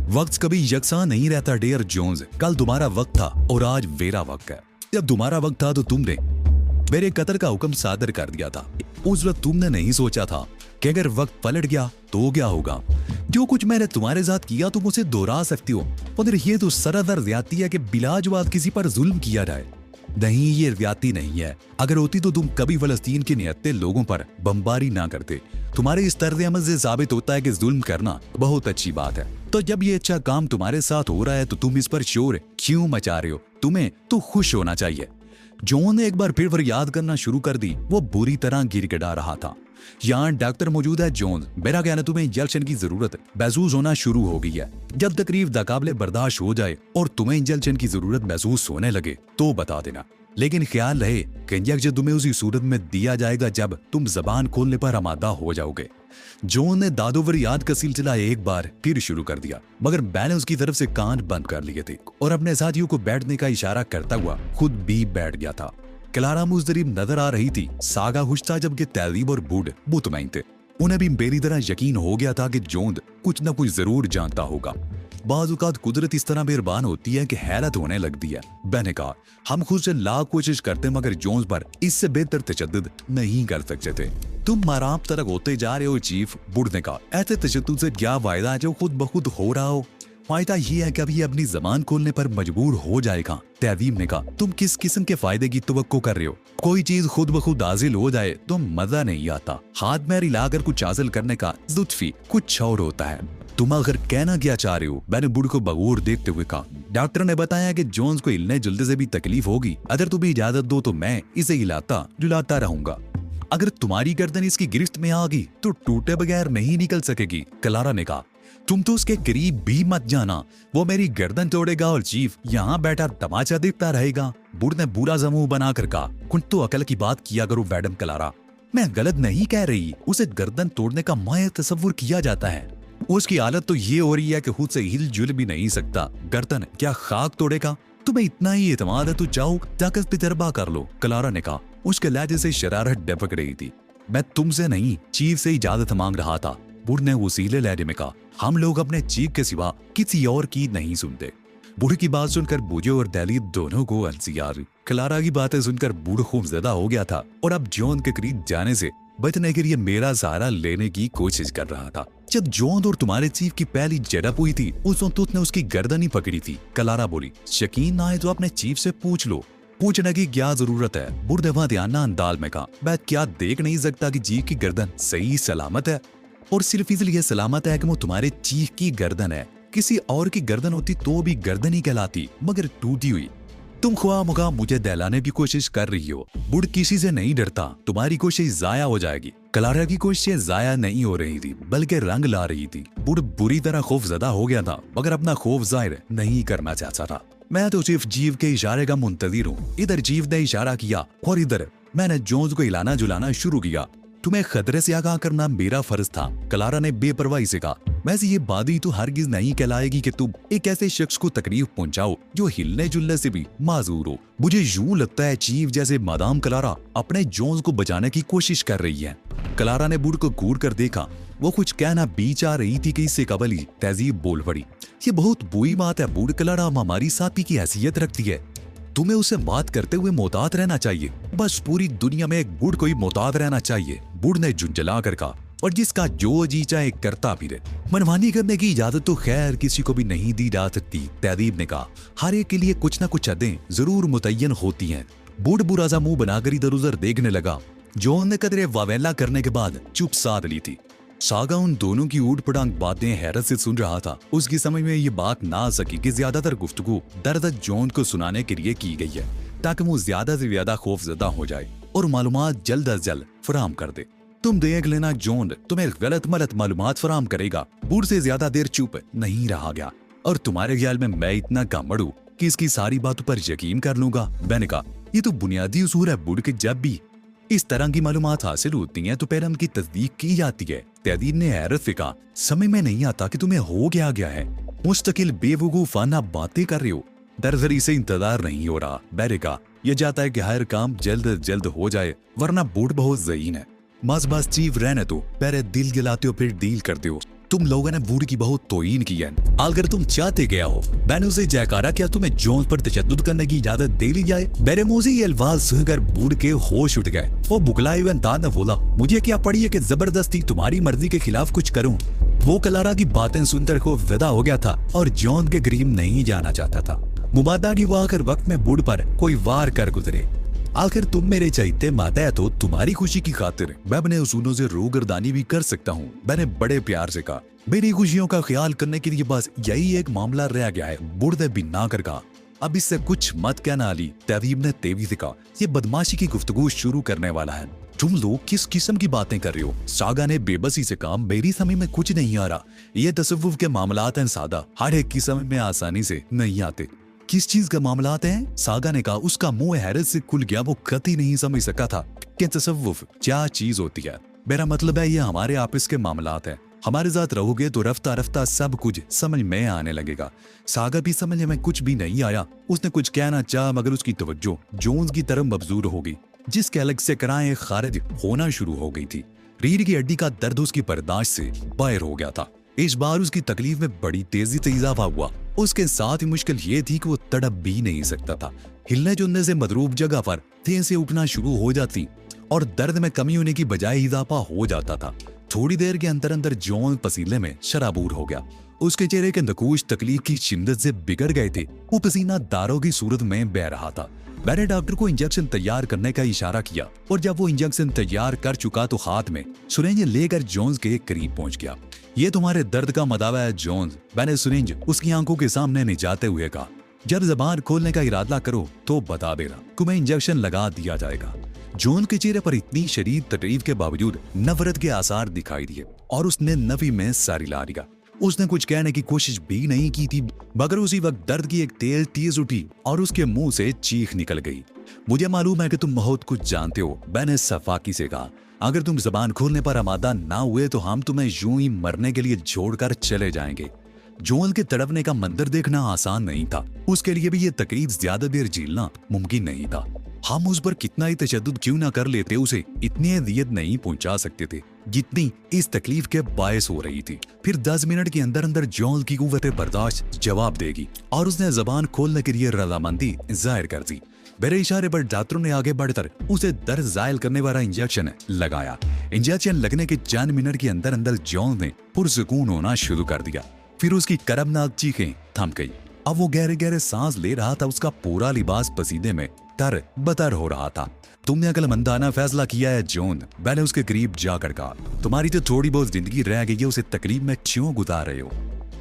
वक्त कभी यकसा नहीं रहता डियर जोन्स। कल तुम्हारा वक्त था और आज मेरा वक्त है। जब तुम्हारा वक्त था तो तुमने मेरे कत्ल का हुक्म सादर कर दिया था। उस वक्त तुमने नहीं सोचा था कि अगर वक्त पलट गया तो क्या होगा। जो कुछ मैंने तुम्हारे साथ किया तुम उसे दोहरा सकती हो, मगर ये तो सरासर ज्यादती है कि बिलाजवाब किसी पर जुल्म किया जाए। नहीं, ये ज्यादती नहीं है। अगर होती तो तुम कभी फलस्तीन के निहत्ते लोगों पर बमबारी ना करते। तुम्हारे इस तर्ज अमल से साबित होता है कि जुल्म करना बहुत अच्छी बात है। तो जब ये अच्छा काम तुम्हारे साथ हो रहा है तो तुम इस पर शोर क्यों मचा रहे हो? तुम्हें तो खुश होना चाहिए। जॉन ने एक बार फिर याद करना शुरू कर दी। वो बुरी तरह गिड़गिड़ा रहा था। यहाँ डॉक्टर मौजूद है। जॉन, मेरा कहना तुम्हें इंजेक्शन की जरूरत महसूस होना शुरू हो गई है। जब तकलीफ नाकाबिले बर्दाश्त हो जाए और तुम्हें इंजेक्शन की जरूरत महसूस होने लगे तो बता देना, लेकिन ख्याल रहे कि इंजेक्शन तुम्हें उसी सूरत में दिया जाएगा जब तुम जबान खोलने पर आमादा हो जाओगे। जॉन ने दादोवर याद का सिलसिला एक बार फिर शुरू कर दिया, मगर मैंने उसकी तरफ से कान बंद कर लिए थे और अपने साथियों को बैठने का इशारा करता हुआ खुद भी बैठ गया था। क्लारा मुज़दरिब नजर आ रही थी। सागा खुश था, जबकि तहजीब और बूढ़ मुतमईन थे। उन्हें भी मेरी तरह यकीन हो गया था कि जोंद कुछ न कुछ जरूर जानता होगा। बाज़ औक़ात कुदरत इस तरह मेहरबान होती है कि हैरत होने लगती है। मैंने कहा, हम खुद से लाख कोशिश करते मगर जोन्स पर इससे बेहतर तशद्दुद नहीं कर सकते थे। तुम आराम तरफ होते जा रहे हो चीफ, बूढ़ ने कहा। ऐसे तशद्दुद से क्या फायदा है जो खुद ब खुद हो रहा हो? फायदा ये है कि अभी अपनी जबान खोलने पर मजबूर हो जाएगा। तहजीब ने कहा, तुम किस किस्म के फायदे की तवक्को कर रहे हो? कोई चीज खुद ब खुद हासिल हो जाए तो मजा नहीं आता। हाथ में हिलाकर कुछ हासिल करने का लुत्फी कुछ और होता है। तुम अगर कहना क्या चाह रहे हो? मैंने बूढ़ को बगौर देखते हुए कहा। डॉक्टर ने बताया कि जोन्स को हिलने जुलने से भी तकलीफ होगी। अगर तुम्हें इजाजत दो तो मैं इसे हिलाता जुलाता रहूंगा। अगर तुम्हारी गर्दन इसकी गिरफ्त में आ गई तो टूटे बगैर नहीं निकल सकेगी, क्लारा ने कहा। तुम तो उसके करीब भी मत जाना, वो मेरी गर्दन तोड़ेगा और चीफ यहाँ बैठा तमाचा देखता रहेगा। बूढ़ ने बुरा समूह बनाकर कहा, कुछ तो अकल की बात किया करो मैडम क्लारा। मैं गलत नहीं कह रही, उसे गर्दन तोड़ने का माया तस्वुर किया जाता है। उसकी हालत तो ये हो रही है कि खुद से हिल जुल भी नहीं सकता। गर्दन क्या खाक तोड़ेगा? तुम्हें इतना ही एतमाद है तो जाओ जाकर तजर्बा कर लो, क्लारा ने कहा। उसके लहजे से शरारत डपक रही थी। मैं तुमसे नहीं, चीफ से इजाजत मांग रहा था, बूढ़ ने वसीले लहजे में कहा। हम लोग अपने चीफ के सिवा किसी और की नहीं सुनते। बूढ़ की बात सुनकर बूझे और दहलीज दोनों को हंसी आ रही। क्लारा की बातें सुनकर बूढ़ खौफजदा हो गया था और अब जॉन के करीब जाने से बचने के लिए मेरा सहारा लेने की कोशिश कर रहा था। जब जॉन और तुम्हारे चीफ की पहली झड़प हुई थी उस वक्त उसने उसकी गर्दन ही पकड़ी थी, क्लारा बोली। यकीन ना आए तो अपने चीफ से पूछ लो। पूछने की क्या जरूरत है? बूढ़ ने वहां अंदाज में कहा। मैं क्या देख नहीं सकता कि चीफ की गर्दन सही सलामत है? और सिर्फ इसलिए सलामत है कि वो तुम्हारे चीफ की गर्दन है। किसी और की गर्दन होती तो भी गर्दन ही कहलाती, मगर टूटी हुई। तुम ख्वाह मुखा मुझे दहलाने की कोशिश कर रही हो। बूढ़ किसी से नहीं डरता, तुम्हारी कोशिश जाया हो जाएगी। क्लारा की कोशिश जाया नहीं हो रही थी बल्कि रंग ला रही थी। बूढ़ बुरी तरह खौफजदा हो गया था मगर अपना खौफ जाहिर नहीं करना चाहता था। मैं तो सिर्फ जीव के इशारे का मुंतजिर हूँ। इधर जीव ने इशारा किया और इधर मैंने जोन्स को हिलाना जुलाना शुरू किया। तुम्हें खतरे से आगाह करना मेरा फर्ज था, क्लारा ने बेपरवाही से कहा। वैसे ये बादी तो हरगिज नहीं कहलाएगी कि तुम एक ऐसे शख्स को तकलीफ पहुंचाओ जो हिलने जुलने से भी माजूर हो। मुझे यूं लगता है चीफ जैसे मादाम क्लारा अपने जोन्स को बचाने की कोशिश कर रही है। क्लारा ने बूढ़ को घूर कर देखा। वो कुछ कहना बीच आ रही थी कि इससे कबल ही तहजीब बोल पड़ी। ये बहुत बुरी बात है बूढ़, क्लारा हमारी साथी की हैसियत रखती है। तुम्हें उसे बात करते हुए मोहतात रहना चाहिए। बस पूरी दुनिया में एक बूढ़ को ही मोहतात रहना चाहिए, बूढ़ ने झुंझला कर कहा। और जिसका जो जी चाहे करता फिरे। मनमानी करने की इजाजत तो खैर किसी को भी नहीं दी जा सकती, तहजीब ने कहा। हर एक के लिए कुछ न कुछ हदें जरूर मुतय्यन होती हैं। बूढ़ बुरा सा मुंह बनाकर इधर उधर देखने लगा। जॉन ने कदरे वावेला करने के बाद चुप साध ली थी। सागा उन दोनों की ऊट पटांग बातें हैरत से सुन रहा था। उसकी समझ में ये बात ना आ सकी कि ज्यादातर गुफ्तगू दरअसल जॉन को सुनाने के लिए की गई है ताकि वो ज्यादा से ज्यादा खौफजदा हो जाए और मालूमात जल्द अज जल्द फराहम कर दे। तुम देख लेना जॉन तुम्हें गलत मलत मालूमात फराहम करेगा। बूढ़ से ज्यादा देर चुप नहीं रहा गया। और तुम्हारे ख्याल में मैं इतना कामड़ हूं कि इसकी सारी बातों पर यकीन कर लूंगा? मैंने कहा, ये तो बुनियादी उसूल है बूढ़ के। जब भी इस तरह की मालूमात हासिल होती हैं तो पहले उनकी तस्दीक की जाती है। तहजीब ने हैरत से कहा, समझ में नहीं आता कि तुम्हें हो क्या गया है। मुस्तकिल बेवकूफाना बातें कर रहे हो। दरअसल इसे इंतजार नहीं हो रहा। मैंने कहा, यह चाहता है कि हर काम जल्द जल्द हो जाए वरना बूढ़ बहुत ज़हीन है। बस चीफ रहने तो पहले दिल जलाते हो फिर डील करते हो। तुम लोगों ने बूढ़ी की बहुत तौहीन की है। अगर तुम चाहते गया हो, मैंने उसे जयकारा किया तुम्हें जोन्स पर तशद्दुद करने की इजाजत दे ली जाए। मेरे मुंह से ये अल्फाज सुनकर बूढ़ के होश उठ गए। वो बुखलाए हुए अंदाज में बोला, मुझे क्या पड़ी है कि जबरदस्ती तुम्हारी मर्जी के खिलाफ कुछ करूं। वो क्लारा की बातें सुनकर को विदा हो गया था और जॉन के करीब नहीं जाना चाहता था। मुबादा की वो आखिर वक्त में बूढ़ पर कोई वार कर गुजरे। आखिर तुम मेरे चहीते माता है तो तुम्हारी खुशी की खातिर मैं अपने उसूलों से रूगर्दानी भी कर सकता हूँ। मैंने बड़े प्यार से कहा, मेरी खुशियों का ख्याल करने के लिए बस यही एक मामला रह गया है। बूढ़ ने बिना कर कहा, अब इससे कुछ मत कहना अली। तहवीब ने तेजी से कहा, ये बदमाशी की गुफ्तगू शुरू करने वाला है। तुम लोग किस किस्म की बातें कर रहे हो? सागा ने बेबसी से कहा, मेरी समझ में कुछ नहीं आ रहा। ये तसव्वुफ के मामलात हैं सादा, हर एक की समझ में आसानी से नहीं आते। किस चीज का मामलात हैं? सागा ने कहा। उसका मुंह हैरत से खुल गया। वो कतई नहीं समझ सका था कि तसव्वुफ क्या चीज होती है। मेरा मतलब है ये हमारे आपस के मामलात हैं। हमारे साथ रहोगे तो रफ्ता रफ्ता सब कुछ समझ में आने लगेगा। सागा भी समझ में कुछ भी नहीं आया। उसने कुछ कहना चाहा मगर उसकी तवज्जो जोन्स की तरफ मबजूर हो गई, जिसके अलग से कराएं खारिज होना शुरू हो गई थी। रीढ़ की हड्डी का दर्द उसकी बर्दाश्त से बाहर हो गया था। इस बार उसकी तकलीफ में बड़ी तेजी से इजाफा हुआ। उसके साथ ही मुश्किल ये थी कि वो तड़प भी नहीं सकता था। हिलने जुलने से मदरूब जगह पर तेज से उठना शुरू हो जाती और दर्द में कमी होने की बजाय इजाफा हो जाता था। थोड़ी देर के अंदर अंदर जॉन पसीने में शराबूर हो गया। उसके चेहरे के नकूश तकलीफ की शिद्दत से बिगड़ गए थे। वो पसीना दारों की सूरत में बह रहा था। मैंने डॉक्टर को इंजेक्शन तैयार करने का इशारा किया और जब वो इंजेक्शन तैयार कर चुका तो हाथ में सुरेंज लेकर जोन्स के करीब पहुंच गया। ये तुम्हारे दर्द का मदावा है जोन्स, मैंने सुरेंज उसकी आंखों के सामने निजाते हुए कहा। जब जबान खोलने का इरादा करो तो बता देना, तुम्हें इंजेक्शन लगा दिया जाएगा। जोन के चेहरे पर इतनी शदीद तकलीफ के बावजूद नफरत के आसार दिखाई दिए और उसने नफी में सर हिला दिया। उसने कुछ कहने की कोशिश भी नहीं की थी मगर उसी वक्त दर्द की एक तेल तेज उठी और उसके मुंह से चीख निकल गई। मुझे मालूम है कि तुम बहुत कुछ जानते हो, मैंने सफाकी से कहा। अगर तुम जबान खोलने पर आमादा ना हुए तो हम तुम्हें यूं ही मरने के लिए छोड़कर चले जाएंगे। जोन के तड़पने का मंजर देखना आसान नहीं था। उसके लिए भी ये तकलीफ ज्यादा देर झेलना मुमकिन नहीं था। हम उस पर कितना ही तशद्दुद क्यों ना कर लेते, उसे इतनी अजियत नहीं पहुंचा सकते थे जितनी इस तकलीफ के बायस हो रही थी। फिर 10 मिनट के अंदर अंदर जॉन की कुव्वत बर्दाश्त जवाब देगी और उसने जबान खोलने के लिए रजामंदी जाहिर कर दी। मेरे इशारे पर डॉक्टरों ने आगे बढ़कर उसे दर्द जायल करने वाला इंजेक्शन लगाया। इंजेक्शन लगने के चंद मिनट के अंदर अंदर जॉन ने पुरसुकून होना शुरू कर दिया। फिर उसकी करबनाक चीखें थम गई। अब वो गहरे गहरे सांस ले रहा था। उसका पूरा लिबास पसीने में तर बतर हो रहा था। तुमने अक्लमंदाना फैसला किया है जॉन, मैंने उसके करीब जाकर कहा। तुम्हारी जो थोड़ी बहुत जिंदगी रह गई है उसे तकलीफ में क्यों गुजार रहे हो?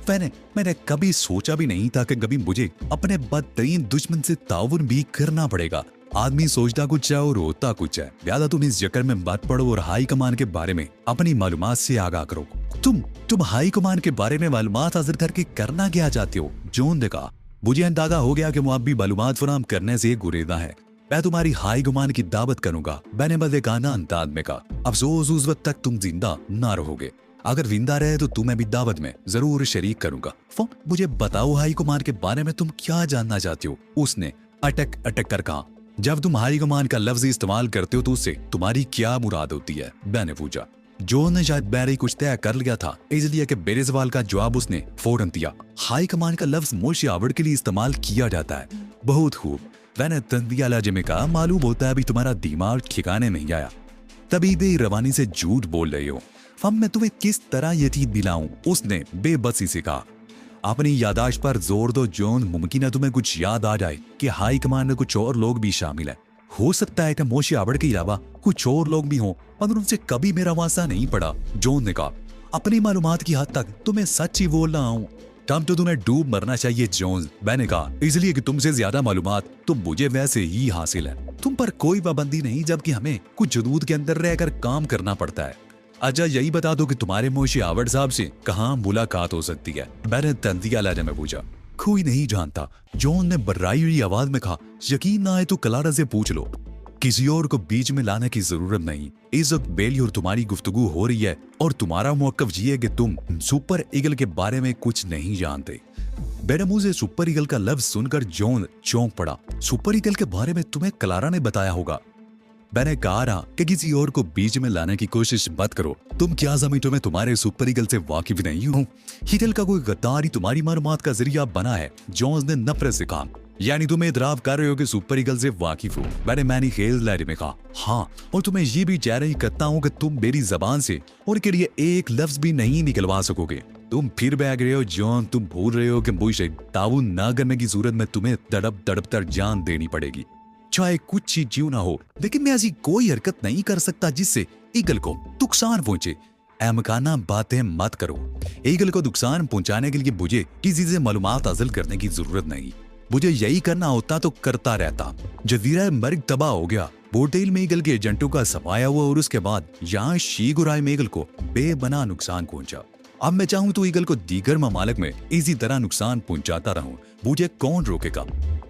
मैंने कभी सोचा भी नहीं था कि कभी मुझे अपने बदतरीन दुश्मन से ताउन भी करना पड़ेगा। आदमी सोचता कुछ है और होता कुछ है। लिहाजा तुम इस चक्कर में मत पड़ो और हाई कमान के बारे में अपनी मालूमात से आगाह करो। तुम हाई कमान के बारे में मालूमात हासिल करके करना क्या चाहते हो? जॉन ने कहा। मुझे अंदाजा हो गया कि मुआबी मालूमात फराहम करने से गुरेजा है। मैं तुम्हारी हाई कमान की दावत करूंगा, मैंने मज़ेदार अंदाज में कहा। अफसोस उस वक्त तक तुम जिंदा ना रहोगे। अगर जिंदा रहे तो तुम्हें भी दावत में जरूर शरीक करूंगा। मुझे बताओ हाई कमान के बारे में तुम क्या जानना चाहते हो? उसने अटक अटक कर कहा। जब तुम हाई कमान का लफ्ज इस्तेमाल करते हो तो उससे तुम्हारी क्या मुराद होती है? मैंने पूछा। जॉन ने शायद बैरी कुछ तय कर लिया था, इसलिए कि मेरे सवाल का जवाब उसने फौरन दिया। हाई कमान का लफ्ज मुर्शियावड़ के लिए इस्तेमाल किया जाता है। बहुत खूब, मैंने तंदिया लहजे में कहा। मालूम होता है अभी तुम्हारा दिमाग ठिकाने नहीं आया, तभी बेरवानी से झूठ बोल रहे हो। फम मैं तुम्हें किस तरह यकीन दिलाऊं? उसने बेबसी से कहा। अपनी यादाश्त पर जोर दो जॉन, मुमकिन है तुम्हें कुछ याद आ जाए कि हाई कमान में कुछ और लोग भी शामिल है। हो सकता है कि मोशियावड़ के अलावा कुछ और लोग भी हों मगर उनसे कभी मेरा वास्ता नहीं पड़ा। जॉन ने कहा। अपनी मालूमात की हद तक तुम्हें सच ही बोल रहा हूँ। तब तो तुम्हें डूब मरना चाहिए जॉन, मैंने कहा, इसलिए कि तुमसे ज्यादा मालूमात तो मुझे वैसे ही हासिल है। तुम पर कोई पाबंदी नहीं, जबकि हमें कुछ जदूद के अंदर रहकर काम करना पड़ता है। अच्छा यही बता दो कि तुम्हारे मोशियावड़ साहब से कहाँ मुलाकात हो सकती है? मैंने तंजिया लहजे में पूछा। कोई नहीं जानता, जॉन ने बर्राई हुई आवाज में कहा। यकीन ना आए तो क्लारा से पूछ लो। किसी और को बीच में लाने की जरूरत नहीं। इस वक्त बेली और तुम्हारी गुफ्तगू हो रही है और तुम्हारा मौक़िफ़ ये है कि तुम सुपर ईगल के बारे में कुछ नहीं जानते। मेरे मुंह से सुपर ईगल का लफ्ज सुनकर जॉन चौंक पड़ा। सुपर ईगल के बारे में तुम्हें क्लारा ने बताया होगा? मैंने कहा ना कि किसी और को बीच में लाने की कोशिश मत करो। तुम क्या समझो मैं तुम्हारे सुपर ईगल से वाकिफ नहीं हूँ? हिटल का कोई गद्दार ही तुम्हारी मालूमात का जरिया बना है। जॉन्स ने नफरत से कहा। यानी तुम इतराफ कर रहे हो कि सुपर ईगल से वाकिफ हो? मैंने खेल लहरी में कहा हाँ, और तुम्हें ये भी चेहरा ही करता हूँ कि तुम मेरी जबान से उनके लिए एक लफ्ज भी नहीं निकलवा सकोगे। तुम फिर बैग रहे हो जॉन। तुम भूल रहे हो कि मुझे ताउन ना करने की सूरत में तुम्हें तड़प तड़प कर जान देनी पड़ेगी, चाहे कुछ ही जीव ना हो। लेकिन मैं ऐसी कोई हरकत नहीं कर सकता जिससे ईगल को नुकसान पहुंचे। अहमकाना बातें मत करो। ईगल को नुकसान पहुंचाने के लिए मुझे किसी से मालूमात हासिल करने की जरूरत नहीं। मुझे यही करना होता तो करता रहता। जजीरा मर्ग तबाह हो गया, बोटेल में ईगल के एजेंटों का सफाया हुआ और उसके बाद यहाँ शीगुराई में ईगल को बेबना नुकसान पहुंचा। अब मैं चाहूं तो ईगल को दीगर ममालिक में इसी तरह नुकसान पहुंचाता रहूं। मुझे कौन रोकेगा?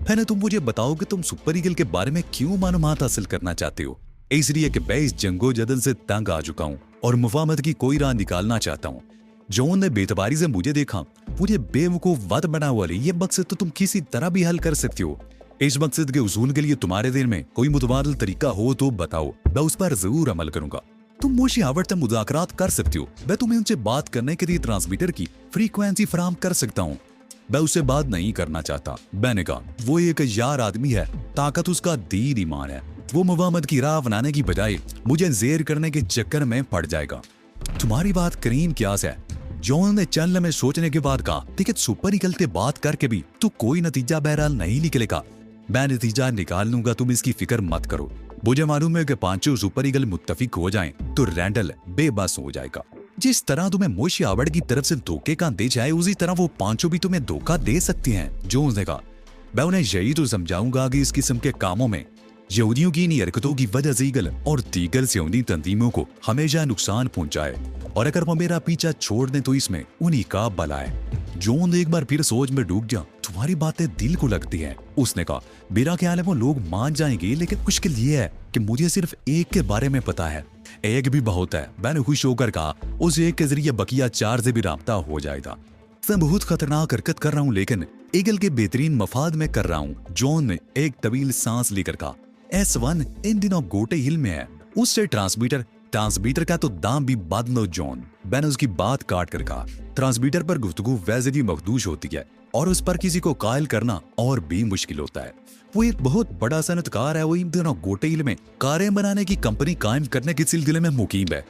है ना, तुम मुझे बताओ कि तुम सुपर ईगल के बारे में क्यों मालूमात हासिल करना चाहते हो? इसलिए कि मैं इस जंगो जदल से तंग आ चुका हूँ और मुफाहमत की कोई राह निकालना चाहता हूँ। जॉन ने बेतबारी से मुझे देखा। मुझे बेवकूफ वत बना वाली ये मकसद तो तुम किसी तरह भी हल कर सकती हो। इस मकसद के उसूल के लिए तुम्हारे दिल में कोई मुतबादल तरीका हो तो बताओ, मैं उस पर जरूर अमल करूंगा। तुम मुझे आवड़ से मुज़ाकरात कर सकती हो। मैं तुम्हें उनसे बात करने के लिए ट्रांसमीटर की फ्रीक्वेंसी फराहम कर सकता हूँ। मैं उससे बात नहीं करना चाहता। मैंने कहा वो एक यार आदमी है, ताकत उसका दीन ईमान है। वो मुफाहमत की राह बनाने की बजाय मुझे जेर करने के चक्कर में पड़ जाएगा। तुम्हारी बात करीम क्यास है। जॉन ने चंद लम्हे सोचने के बाद कहा, लेकिन सुपर ईगल से बात करके भी तो कोई नतीजा बहरहाल नहीं निकलेगा। मैं नतीजा निकाल लूंगा, तुम इसकी फिक्र मत करो। मुझे मालूम है कि पांचों सुपर ईगल मुत्तफिक हो जाएं तो रैंडल बेबस हो जाएगा। जिस तरह तुम्हें मोशी आवड़ की तरफ से धोखे का दे जाए, उसी तरह वो पांचों भी तुम्हें धोखा दे सकती हैं। जोन्स ने कहा, मैं उन्हें यही तो समझाऊंगा कि इस किस्म के कामों में यहूदियों की इन हरकतों की वजह से ईगल और दीगर सियोनी तंजीमों को हमेशा नुकसान पहुंचाए, और अगर वो मेरा पीछा छोड़ दें तो इसमें उन्हीं का भला है। जोन एक बार फिर सोच में डूब गया। तुम्हारी बातें दिल को लगती हैं। उसने कहा, मेरा ख्याल है वो लोग मान जाएंगे, लेकिन मुश्किल ये है कि मुझे सिर्फ एक के बारे में पता है। एक भी बहुत है। मैंने खुश होकर कहा, उस एक के जरिए बकिया 4 से भी राब्ता हो जाएगा। मैं बहुत खतरनाक हरकत कर रहा हूँ, लेकिन ईगल के बेहतरीन मफाद में कर रहा हूँ। जॉन ने एक तवील सांस लेकर कहा, S1 इन दिनों गोटे हिल में है। उससे ट्रांसमीटर का तो दाम भी बदलो जॉन। मैंने उसकी बात काट कर कहा, ट्रांसमीटर पर गुफ्तगू वैसे भी मखदूश होती है और उस पर किसी को कायल करना और भी मुश्किल होता है। वो एक बहुत बड़ा सनतकार है। वो इन दिनों गोटे हिल में कारें बनाने की कंपनी कायम करने के सिलसिले में मुकीम है।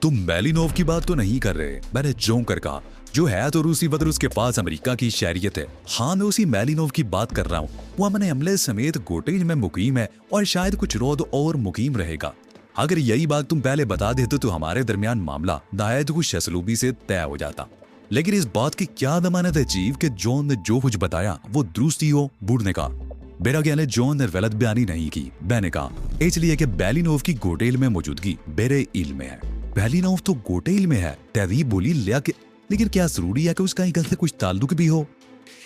तुम मेलिनोव की बात तो नहीं कर रहे? मैंने जों कर कहा, जो है तो रूसी वतर उसके पास अमेरिका की शहरियत है। हाँ, मैं उसी मेलिनोव की बात कर रहा हूँ। वो अपने अमले समेत गोटेज में मुकीम है और शायद कुछ रोज और मुकीम रहेगा। अगर यही बात तुम पहले बता देते तो हमारे दरमियान मामला नायत कुछ असलूबी से तय हो जाता। लेकिन इस बात की क्या जमानत है चीफ कि जॉन ने जो कुछ बताया वो दुरुस्त ही हो? बूढ़ ने कहा, मेरा ख्याल है जॉन ने गलत बयानी नहीं की। मैंने कहा, इसलिए कि बेलिनोव की गोटेल में मौजूदगी मेरे इल्म में है। बेलिनोव तो गोटेल में है। तहजीब बोली, लेकिन क्या जरूरी है कि उसका ईगल से कुछ ताल्लुक भी हो?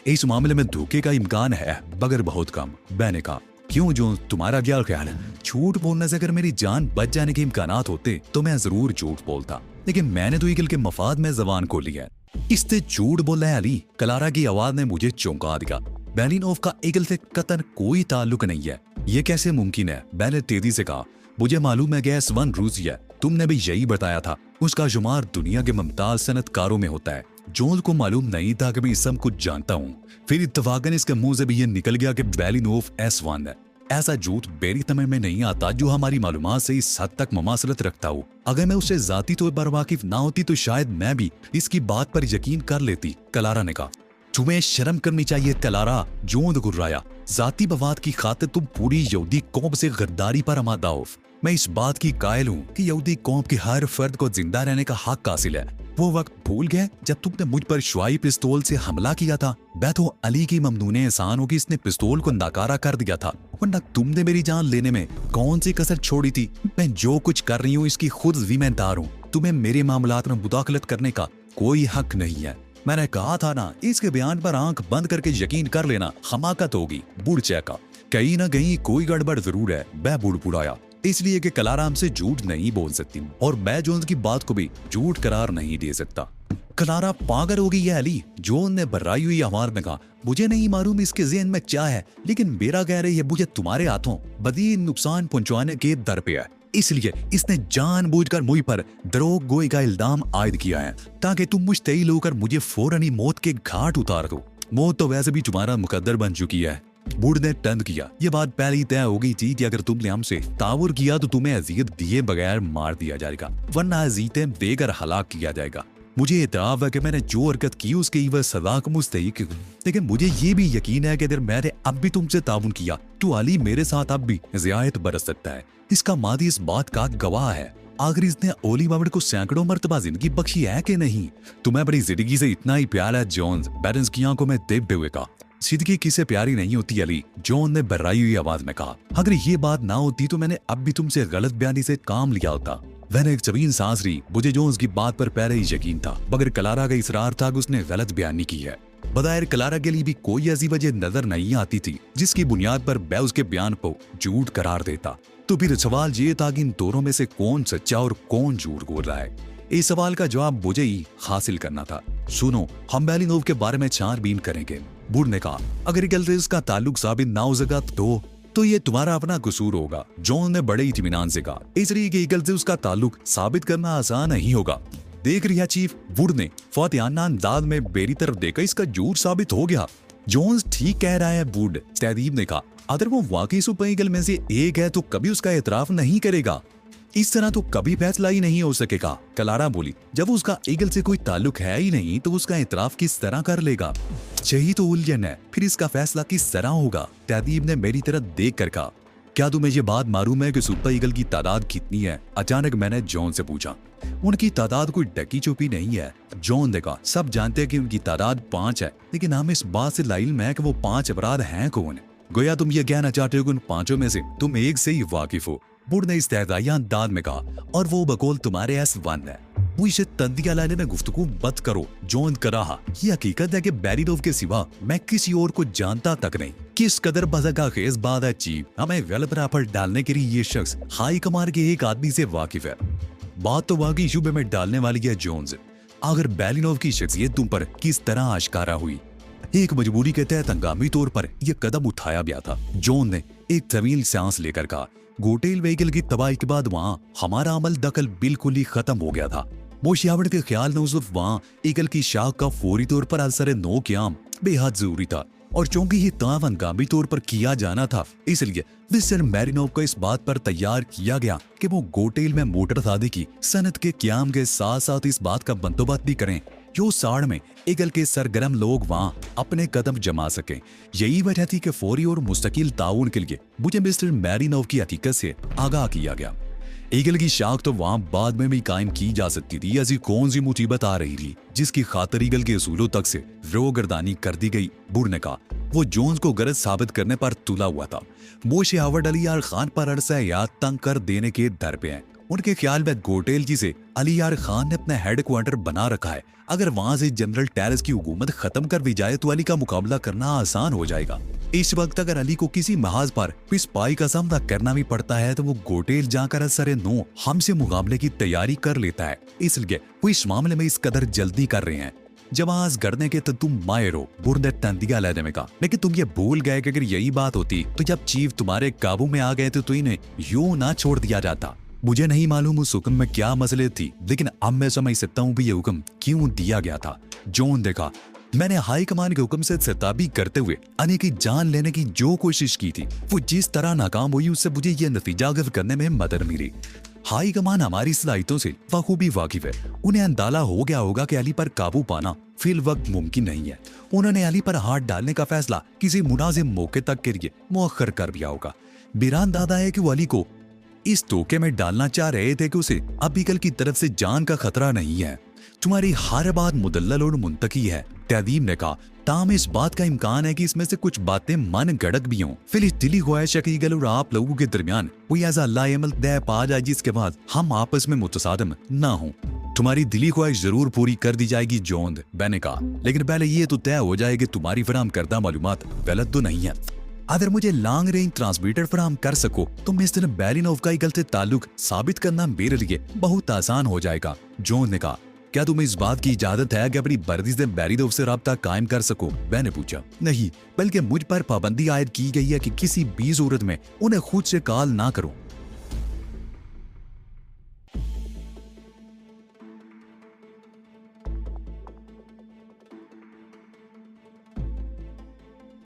इस मामले में धोखे का इम्कान है, मगर बहुत कम। मैंने कहा, क्यों जो तुम्हारा क्या ख्याल है? झूठ बोलने से अगर मेरी जान बच जाने के इम्कानात होते तो मैं जरूर झूठ बोलता, लेकिन मैंने तो ईगल के मफाद में जबान खोली है। इससे झूठ बोला है अली। क्लारा की आवाज ने मुझे चौंका दिया। बेलिनोव का ईगल से कतन कोई ताल्लुक नहीं है। ये कैसे मुमकिन है? मैंने तेजी से कहा, मुझे मालूम है कि S1 रूसी है। तुमने भी यही बताया था। उसका शुमार दुनिया के मुमताज सनतकारों में होता है। जोन को मालूम नहीं था कि मैं सब कुछ जानता हूँ। फिर इत्तफाकन इसके मुंह से भी ये निकल गया कि बेलिनोव S1 है। ऐसा झूठ मेरी समझ में नहीं आता जो हमारी मालूमात से इस हद तक मुमासलत रखता हो। अगर मैं उससे जाती तौर पर वाकिफ ना होती तो शायद मैं भी इसकी बात पर यकीन कर लेती। क्लारा ने कहा, तुम्हें शर्म करनी चाहिए क्लारा। जोन गुर्राया, जाती बवाद की खातिर तुम पूरी यहूदी कौम से गद्दारी पर आमादा हो। मैं इस बात की कायल हूँ कि यहूदी कौम के हर फर्द को जिंदा रहने का हक हासिल है। वो वक्त भूल गए जब तुमने मुझ पर शुआई पिस्तौल से हमला किया था। मैं तो अली की ममनूने एहसान हो कि इसने पिस्तौल को नाकारा कर दिया था, वरना तुमने मेरी जान लेने में कौन सी कसर छोड़ी थी? मैं जो कुछ कर रही हूँ इसकी खुद जिम्मेदार हूँ। तुम्हें मेरे मामलात में मुदाखलत करने का कोई हक नहीं है। मैंने कहा था ना, इसके बयान पर आंख बंद करके यकीन कर लेना हमाकत होगी। बूढ़ चैका, कहीं ना कहीं कोई गड़बड़ जरूर है। मैं बुड़बुड़ाया, इसलिए कि क्लारा हमसे झूठ नहीं बोल सकती और मैं जोन्स की बात को भी झूठ करार नहीं दे सकता। क्लारा पागल हो गई है अली, जॉन ने बर्राई हुई आवाज में कहा। मुझे नहीं मालूम इसके ज़हन में क्या है, लेकिन मेरा कह रही है मुझे तुम्हारे हाथों बदीन नुकसान पहुंचाने के दर पे है, इसलिए इसने जानबूझकर मुझ पर दरोग गोई का इल्जाम आयद किया है ताकि तुम मुश्तइल होकर मुझे फौरन ही मौत के घाट उतार दो। मौत तो वैसे भी तुम्हारा मुकद्दर बन चुकी है। बूढ़ ने टंद किया। ये बात पहले ही तय हो गई थी कि अगर तुमने हमसे तावुर किया तो तुम्हें अजियत दिए बगैर मार दिया जाएगा, वरना अजीतें देकर हलाक किया जाएगा। मुझे इतराफ है कि मैंने जो हरकत की उसकी वह सजा को मुस्तहिक हूं, लेकिन मुझे ये भी यकीन है कि अगर मैंने अब भी तुमसे ताउन किया तो अली मेरे साथ अब भी ज़ियायत बरस सकता है। इसका मादी इस बात का गवाह है। आखिर इसने ओली बाबड़ को सैकड़ों मरतबा जिंदगी बख्शी है कि नहीं? तुम्हें बड़ी जिंदगी से इतना ही प्यार है जॉन्स, बैलेंस की आंखों में देखते हुए कहा। जिंदगी किसे प्यारी नहीं होती अली, जॉन ने बर्राई हुई आवाज में कहा। अगर ये बात ना होती तो मैंने अब भी तुमसे गलत बयानी से काम लिया होता। मैंने एक जमीन सांस ली। मुझे जोन्स की बात पर पहले ही यकीन था, मगर क्लारा का इसरार था कि उसने गलत बयानी की है। बज़ाहिर क्लारा के लिए भी कोई ऐसी वजह नजर नहीं आती थी जिसकी बुनियाद पर मैं उसके बयान को झूठ करार देता। तो फिर सवाल ये था कि इन दोनों में से कौन सच्चा और कौन झूठ बोल रहा है। इस सवाल का जवाब मुझे ही हासिल करना था। सुनो, हम बेलिनोव के बारे में छानबीन करेंगे। बूढ़ ने कहा। अगर गलत का ताल्लुक साबित ना हो सका तो ये तुम्हारा अपना कसूर होगा। जॉन ने बड़े इत्मीनान से कहा। इसलिए कि ईगल से उसका ताल्लुक साबित करना आसान नहीं होगा। देख रही है चीफ, वुड ने फातिहाना अंदाज में मेरी तरफ देखा। इसका झूठ साबित हो गया। जॉन्स ठीक कह रहा है वुड, तहदीब ने कहा। अगर वो वाकई सुपर ईगल में से एक है तो कभी उसका एतराफ नहीं करेगा। इस तरह तो कभी फैसला ही नहीं हो सकेगा। क्लारा बोली। जब उसका ईगल से कोई ताल्लुक है ही नहीं तो उसका एतराफ किस तरह कर लेगा? यही तो उलझन है। फिर इसका फैसला किस तरह होगा? तहदीब ने मेरी तरफ देख कर कहा। क्या तुम्हें ये बात मालूम है कि सुपर ईगल की तादाद कितनी है? अचानक मैंने जॉन से पूछा। उनकी तादाद कोई डकी चुपी नहीं है, जॉन ने कहा। सब जानते हैं कि उनकी तादाद 5 है, लेकिन हम इस बात से लाइल्म है कि वो 5 अपराध हैं कौन। गोया तुम ये कहना चाहते हो कि उन 5 में से तुम एक से ही वाकिफ हो, बूढ़ ने इस्तेहज़ाइया अंदाज में कहा। और वो बकौल तुम्हारे S1 है। वो इसे तंदिया लाने में गुफ्तगू मत करो, जॉन कर रहा। ये हकीकत है कि बेलिनोव के सिवा मैं किसी और को जानता तक नहीं। किस कदर बज़का खेज बात है चीफ, हमें गलत राह पर डालने के लिए ये शख्स हाई कमान के एक आदमी से वाकिफ है। बात तो वाकई शुबे में डालने वाली है जॉन्स। अगर बेलिनोव की शख्सियत तुम पर किस तरह आश्कारा हुई? एक मजबूरी के तहत हंगामी तौर पर यह कदम उठाया गया था, जॉन ने एक तवील सांस लेकर कहा। गोटेल व्हीकल की तबाही के बाद वहां हमारा अमल दखल बिल्कुल ही खत्म हो गया था। मोशियावट के ख्याल में उस वक्त वहां ईगल की शाख का फौरी तौर पर असर नो क्याम बेहद जरूरी था, और चूंकि ये ताव हंगामी तौर पर किया जाना था, इसलिए मिस्टर मैरिनोव को इस बात पर तैयार किया गया कि वो गोटेल में मोटर शादी की सनत के क्याम के साथ साथ इस बात का बंदोबस्त भी करें जो साड़ में ईगल के सरगर्म लोग वहां अपने कदम जमा सकें। यही वजह थी कि फौरी और मुस्तकिल ताउन के लिए मुझे मिस्टर मैरिनोव की हकीकत से आगाह किया गया। ईगल की शाख तो वहां बाद में भी कायम की जा सकती थी। ऐसी कौन सी मुसीबत आ रही थी जिसकी खातर ईगल के असूलों तक से रोगर्दानी कर दी गई? बूढ़ ने कहा। वो जोन्स को गलत साबित करने पर तुला हुआ था। मोशे हावर्ड अली यार खान पर अरसा याद तंग कर देने के दर पे हैं। उनके ख्याल में गोटेल जिसे अली यार खान ने अपना हेडक्वार्टर बना रखा है, अगर वहां से जनरल टेरेस की हुकूमत खत्म कर दी जाए तो अली का मुकाबला करना आसान हो जाएगा। इस वक्त अगर अली को किसी महाज पर पिस्पाई का सामना करना भी पड़ता है तो वो गोटेल जाकर असर नो हमसे मुकाबले की तैयारी कर लेता है। इसलिए वो इस मामले में इस कदर जल्दी कर रहे हैं। जवाज गढ़ने के तो तुम माहिर हो, बुर्द ने तंदिया लेने में कहा। लेकिन तुम ये भूल गए कि अगर यही बात होती तो जब चीफ तुम्हारे काबू में आ गए तो इन्हें यूं ना छोड़ दिया जाता। मुझे नहीं मालूम उस हुक्म में क्या मसले थी, लेकिन अब मैं समझ सकता हूँ भी ये हुक्म क्यों दिया गया था। जॉन देखा। मैंने हाई कमान के हुक्म से सताबी करते हुए अली की जान लेने की जो कोशिश की थी वो जिस तरह नाकाम हुई उससे मुझे ये नतीजा गज़ करने में मदद मिली। हाई कमान हमारी सलाहियतों से बखूबी वाकिफ है। उन्हें अंदाजा हो गया होगा कि अली पर काबू पाना फिल वक्त मुमकिन नहीं है। उन्होंने अली पर हाथ डालने का फैसला किसी मुनाजिम मौके तक के लिए मुअख्खर कर दिया होगा। बिरान दादा है कि वो अली को इस धोखे में डालना चाह रहे थे कि उसे अब ईगल की तरफ से जान का खतरा नहीं है। तुम्हारी हर बात मुदल्लल और मुंतकी है, तहदीब ने कहा। ताम इस बात का इम्कान है कि इसमें से कुछ बातें मन गड़क भी हों। फिर इस दिली ख्वाहिश है कि ईगल और आप लोगों के दरमियान कोई ऐसा लाएमल तय पा जाए जिसके बाद हम आपस में मुतसादम ना हों। तुम्हारी दिली ख्वाहिश जरूर पूरी कर दी जाएगी जोंद, मैंने कहा, लेकिन पहले ये तो तय हो जाए कि तुम्हारी फराहम करदा मालूमात गलत तो नहीं है। अगर मुझे लॉन्ग रेंज ट्रांसमीटर फराहम कर सको तो मिस्टर बेलिनोव का ईगल से ताल्लुक साबित करना मेरे लिए बहुत आसान हो जाएगा, जोन ने कहा। क्या तुम्हें इस बात की इजाजत है कि अपनी मर्जी से बैरी दोस्त से राब्ता कायम कर सको? मैंने पूछा। नहीं, बल्कि मुझ पर पाबंदी आयद की गई है कि किसी भी सूरत में उन्हें खुद से कॉल ना करूं।